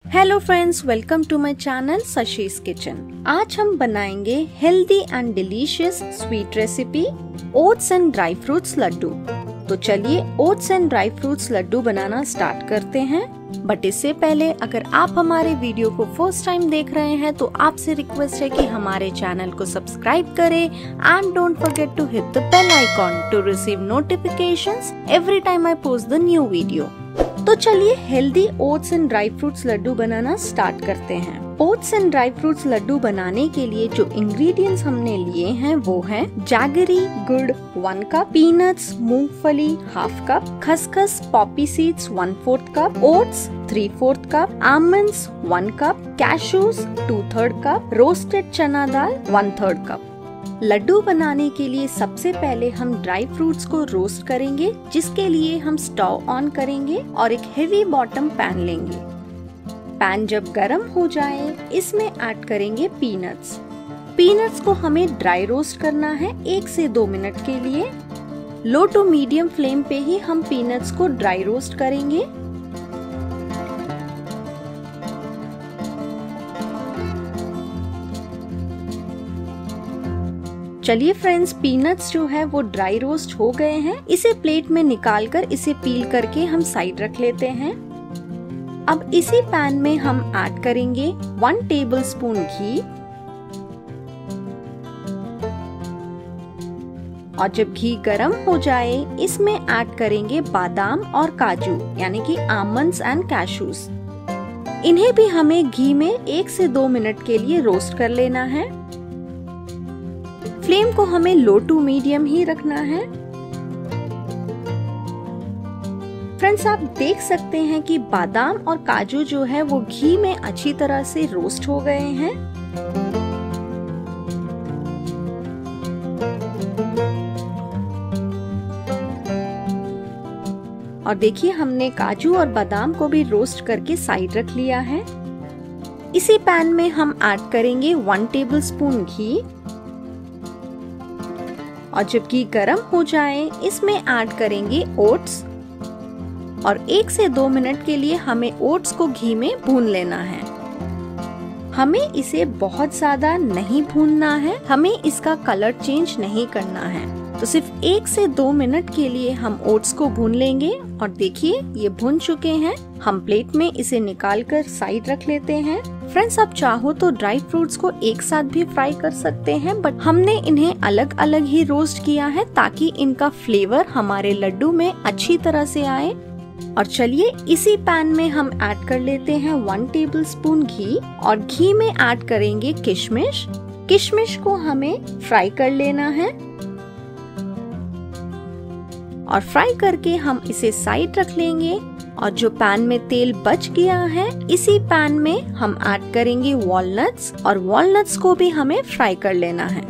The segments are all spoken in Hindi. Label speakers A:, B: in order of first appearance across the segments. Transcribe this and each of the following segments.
A: Hello friends, welcome to my channel Shashi's kitchen. आज हम बनाएंगे healthy and delicious sweet recipe oats and dry fruits laddu. तो चलिए oats and dry fruits Laddu बनाना स्टार्ट करते हैं। बट इससे पहले अगर आप हमारे वीडियो को फर्स्ट टाइम देख रहे हैं तो आपसे रिक्वेस्ट है कि हमारे चैनल को सब्सक्राइब करें and don't forget to hit the bell icon to receive notifications every time I post the new video. तो चलिए healthy oats and dry fruits Laddu बनाना स्टार्ट करते हैं। Oats and dry fruits laddoo बनाने के लिए जो इंग्रेडिएंट्स हमने लिए हैं वो हैं जैगरी गुड़ 1 कप, पीनट्स मूंगफली ½ कप, खसखस Poppy seeds 1/4 cup, oats 3/4 cup, almonds 1 cup, cashews 2/3 cup, roasted चना दाल 1/3 कप। लड्डू बनाने के लिए सबसे पहले हम ड्राई फ्रूट्स को रोस्ट करेंगे, जिसके लिए हम स्टोव ऑन करेंगे और एक हेवी बॉटम पैन लेंगे। पैन जब गर्म हो जाए इसमें ऐड करेंगे पीनट्स। पीनट्स को हमें ड्राई रोस्ट करना है 1 से 2 मिनट के लिए। लो टू मीडियम फ्लेम पे ही हम पीनट्स को ड्राई रोस्ट करेंगे। चलिए फ्रेंड्स, पीनट्स जो है वो ड्राई रोस्ट हो गए हैं। इसे प्लेट में निकालकर इसे पील करके हम साइड रख लेते हैं। अब इसी पैन में हम ऐड करेंगे 1 टेबलस्पून घी। और जब घी गरम हो जाए इसमें ऐड करेंगे बादाम और काजू यानी कि आमंड्स एंड कैशूज। इन्हें भी हमें घी में 1 से 2 मिनट के लिए रोस्ट कर लेना है। फ्लेम को हमें लो टू मीडियम ही रखना है। फ्रेंड्स, आप देख सकते हैं कि बादाम और काजू जो है वो घी में अच्छी तरह से रोस्ट हो गए हैं। और देखिए हमने काजू और बादाम को भी रोस्ट करके साइड रख लिया है। इसी पैन में हम ऐड करेंगे 1 टेबलस्पून घी। और जब घी गरम हो जाए इसमें ऐड करेंगे ओट्स और 1 से 2 मिनट के लिए हमें ओट्स को घी में भून लेना है। हमें इसे बहुत ज्यादा नहीं भूनना है, हमें इसका कलर चेंज नहीं करना है। तो सिर्फ 1 से 2 मिनट के लिए हम ओट्स को भून लेंगे। और देखिए ये भून चुके हैं। हम प्लेट में इसे निकाल कर साइड रख लेते हैं। फ्रेंड्स, आप चाहो तो ड्राई फ्रूट्स को एक साथ भी फ्राई कर सकते हैं, बट हमने इन्हें अलग अलग ही रोस्ट किया है ताकि इनका फ्लेवर हमारे लड्डू में अच्छी तरह से आए। और चलिए इसी पैन में हम ऐड कर लेते हैं 1 टेबलस्पून घी और घी में ऐड करेंगे किशमिश। किशमिश को हमें फ्राई कर लेना है और फ्राई करके हम इसे साइड रख लेंगे। और जो पैन में तेल बच गया है इसी पैन में हम ऐड करेंगे वॉलनट्स और वॉलनट्स को भी हमें फ्राई कर लेना है।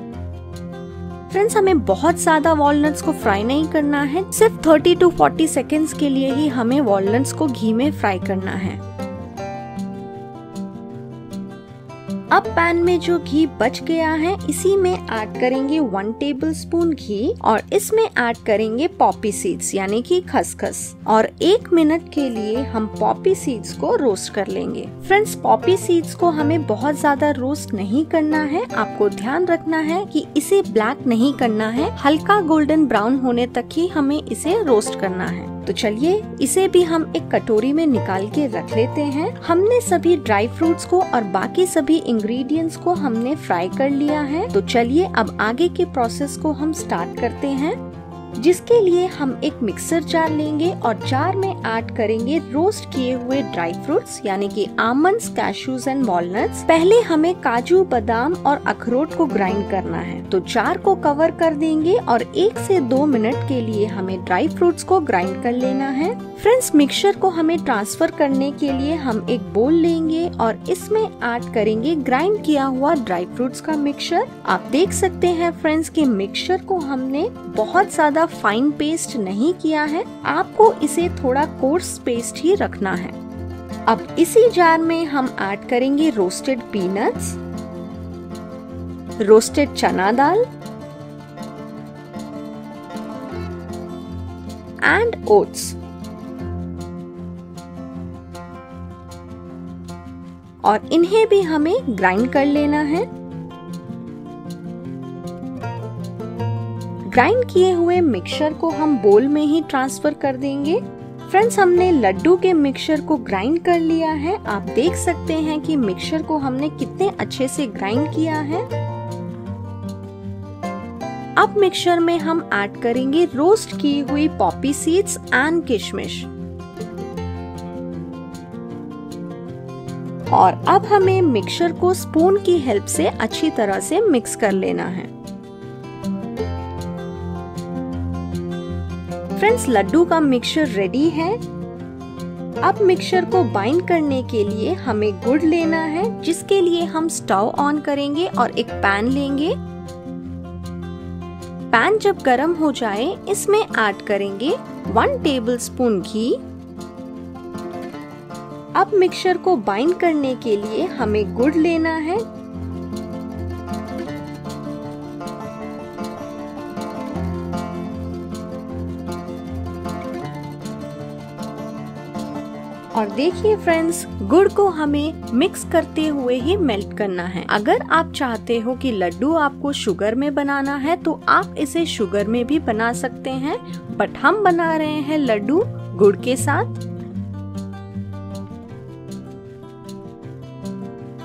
A: फ्रेंड्स, हमें बहुत ज्यादा वॉलनट्स को फ्राई नहीं करना है, सिर्फ 30 to 40 सेकेंड्स के लिए ही हमें वॉलनट्स को घी में फ्राई करना है। अब पैन में जो घी बच गया है इसी में ऐड करेंगे 1 टेबलस्पून घी और इसमें ऐड करेंगे पॉपी सीड्स यानी कि खसखस। और 1 मिनट के लिए हम पॉपी सीड्स को रोस्ट कर लेंगे। फ्रेंड्स, पॉपी सीड्स को हमें बहुत ज्यादा रोस्ट नहीं करना है। आपको ध्यान रखना है कि इसे ब्लैक नहीं करना है, हल्का गोल्डन ब्राउन होने तक ही हमें इसे रोस्ट करना है। तो चलिए इसे भी हम एक कटोरी में निकाल के रख लेते हैं। हमने सभी ड्राई फ्रूट्स को और बाकी सभी इंग्रेडिएंट्स को हमने फ्राई कर लिया है। तो चलिए अब आगे के प्रोसेस को हम स्टार्ट करते हैं, जिसके लिए हम एक मिक्सर जार लेंगे और जार में ऐड करेंगे रोस्ट किए हुए ड्राई फ्रूट्स यानी कि आमंड्स, कैशूज एंड वॉलनट्स। पहले हमें काजू, बादाम और अखरोट को ग्राइंड करना है। तो जार को कवर कर देंगे और 1 से 2 मिनट के लिए हमें ड्राई फ्रूट्स को ग्राइंड कर लेना है। फ्रेंड्स, मिक्सचर को हमें ट्रांसफर करने के लिए हम एक बोल लेंगे और इसमें ऐड करेंगे ग्राइंड किया हुआ ड्राई फ्रूट्स का मिक्सचर। आप देख सकते हैं फ्रेंड्स कि मिक्सचर को हमने बहुत ज्यादा फाइन पेस्ट नहीं किया है, आपको इसे थोड़ा कोर्स पेस्ट ही रखना है। अब इसी जार में हम ऐड करेंगे रोस्टेड पीनट्स, रोस्टेड चना दाल एंड ओट्स। और इन्हें भी हमें ग्राइंड कर लेना है। ग्राइंड किए हुए मिक्सचर को हम बोल में ही ट्रांसफर कर देंगे। फ्रेंड्स, हमने लड्डू के मिक्सचर को ग्राइंड कर लिया है। आप देख सकते हैं कि मिक्सचर को हमने कितने अच्छे से ग्राइंड किया है। अब मिक्सचर में हम ऐड करेंगे रोस्ट की हुई पॉपी सीड्स एंड किशमिश। और अब हमें मिक्सचर को स्पून की हेल्प से अच्छी तरह से मिक्स कर लेना है। फ्रेंड्स, लड्डू का मिक्सचर रेडी है। अब मिक्सचर को बाइंड करने के लिए हमें गुड़ लेना है, जिसके लिए हम स्टोव ऑन करेंगे और एक पैन लेंगे। पैन जब गर्म हो जाए, इसमें ऐड करेंगे 1 टेबलस्पून घी। अब मिक्सचर को बाइंड करने के लिए हमें गुड़ लेना है। और देखिए फ्रेंड्स, गुड़ को हमें मिक्स करते हुए ही मेल्ट करना है। अगर आप चाहते हो कि लड्डू आपको शुगर में बनाना है तो आप इसे शुगर में भी बना सकते हैं, बट हम बना रहे हैं लड्डू गुड़ के साथ।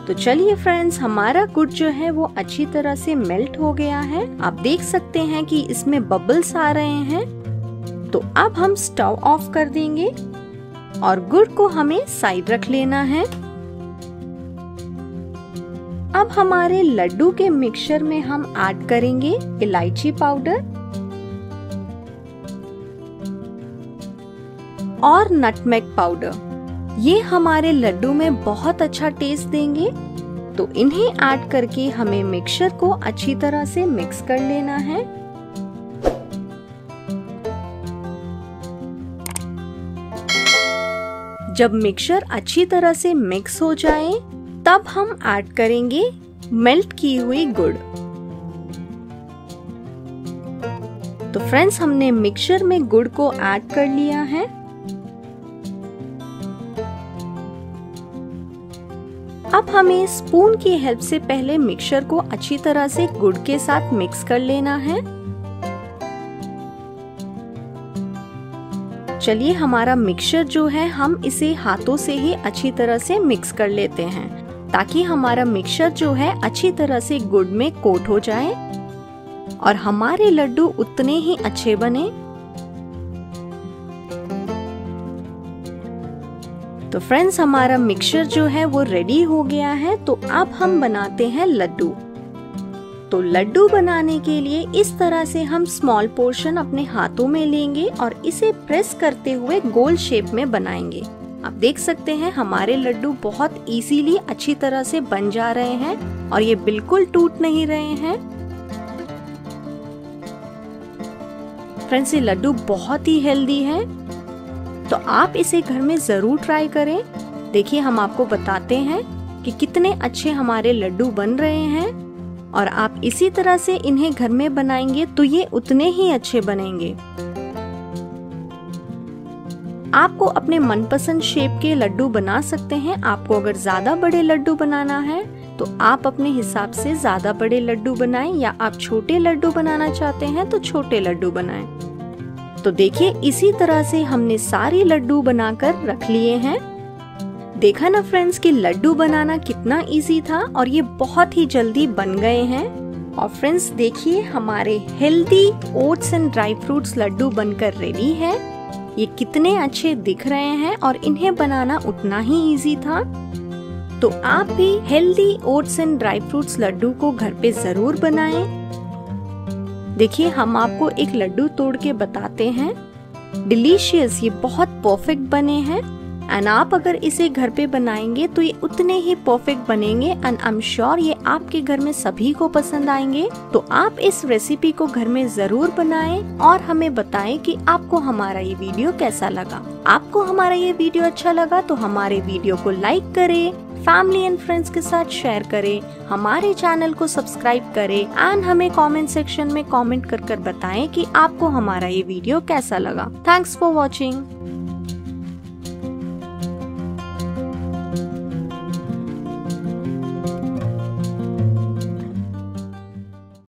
A: तो चलिए फ्रेंड्स, हमारा गुड़ जो है वो अच्छी तरह से मेल्ट हो गया है। आप देख सकते हैं कि इसमें बबल्स आ रहे हैं। तो अब हम स्टोव ऑफ कर देंगे और गुड़ को हमें साइड रख लेना है। अब हमारे लड्डू के मिक्सचर में हम ऐड करेंगे इलायची पाउडर और नटमेग पाउडर। ये हमारे लड्डू में बहुत अच्छा टेस्ट देंगे। तो इन्हें ऐड करके हमें मिक्सचर को अच्छी तरह से मिक्स कर लेना है। जब मिक्सचर अच्छी तरह से मिक्स हो जाए, तब हम ऐड करेंगे मेल्ट की हुई गुड़। तो फ्रेंड्स, हमने मिक्सचर में गुड़ को ऐड कर लिया है। अब हमें स्पून की हेल्प से पहले मिक्सचर को अच्छी तरह से गुड़ के साथ मिक्स कर लेना है। चलिए, हमारा मिक्सचर जो है हम इसे हाथों से ही अच्छी तरह से मिक्स कर लेते हैं, ताकि हमारा मिक्सचर जो है अच्छी तरह से गुड़ में कोट हो जाए और हमारे लड्डू उतने ही अच्छे बने। तो फ्रेंड्स, हमारा मिक्सचर जो है वो रेडी हो गया है। तो अब हम बनाते हैं लड्डू। तो लड्डू बनाने के लिए इस तरह से हम स्मॉल पोर्शन अपने हाथों में लेंगे और इसे प्रेस करते हुए गोल शेप में बनाएंगे। आप देख सकते हैं हमारे लड्डू बहुत इजीली अच्छी तरह से बन जा रहे हैं और ये बिल्कुल टूट नहीं रहे हैं। फ्रेंड्स, ये लड्डू बहुत ही हेल्दी है, तो आप इसे घर में जरूर ट्राई करें। देखिए, हम आपको बताते हैं कि कितने अच्छे हमारे लड्डू बन रहे हैं और आप इसी तरह से इन्हें घर में बनाएंगे तो ये उतने ही अच्छे बनेंगे। आपको अपने मनपसंद शेप के लड्डू बना सकते हैं। आपको अगर ज्यादा बड़े लड्डू बनाना है तो आप अपने हिसाब से ज्यादा बड़े लड्डू बनाएं, या आप छोटे लड्डू बनाना चाहते हैं तो छोटे लड्डू बनाएं। तो देखिए, इसी तरह से हमने सारे लड्डू बनाकर रख लिए हैं। देखा ना फ्रेंड्स कि लड्डू बनाना कितना इजी था और ये बहुत ही जल्दी बन गए हैं। और फ्रेंड्स, देखिए हमारे healthy oats and dry fruits laddoo बनकर रेडी है। ये कितने अच्छे दिख रहे हैं और इन्हें बनाना उतना ही इजी था। तो आप भी healthy oats and dry fruits laddoo को घर पे जरूर बनाएं। देखिए, हम आपको एक लड्डू तोड़ के बताते हैं। डिलीशियस, ये बहुत परफेक्ट बने हैं एंड आप अगर इसे घर पे बनाएंगे तो ये उतने ही परफेक्ट बनेंगे एंड आई एम श्योर ये आपके घर में सभी को पसंद आएंगे। तो आप इस रेसिपी को घर में जरूर बनाएं और हमें बताएं कि आपको हमारा ये वीडियो कैसा लगा। आपको हमारा ये वीडियो अच्छा लगा तो हमारे वीडियो को लाइक करें, फैमिली एंड फ्रेंड्स के साथ शेयर करें, हमारे चैनल को सब्सक्राइब करें एंड हमें कमेंट सेक्शन में कमेंट कर बताएं कि आपको हमारा ये वीडियो कैसा लगा। Thanks for watching.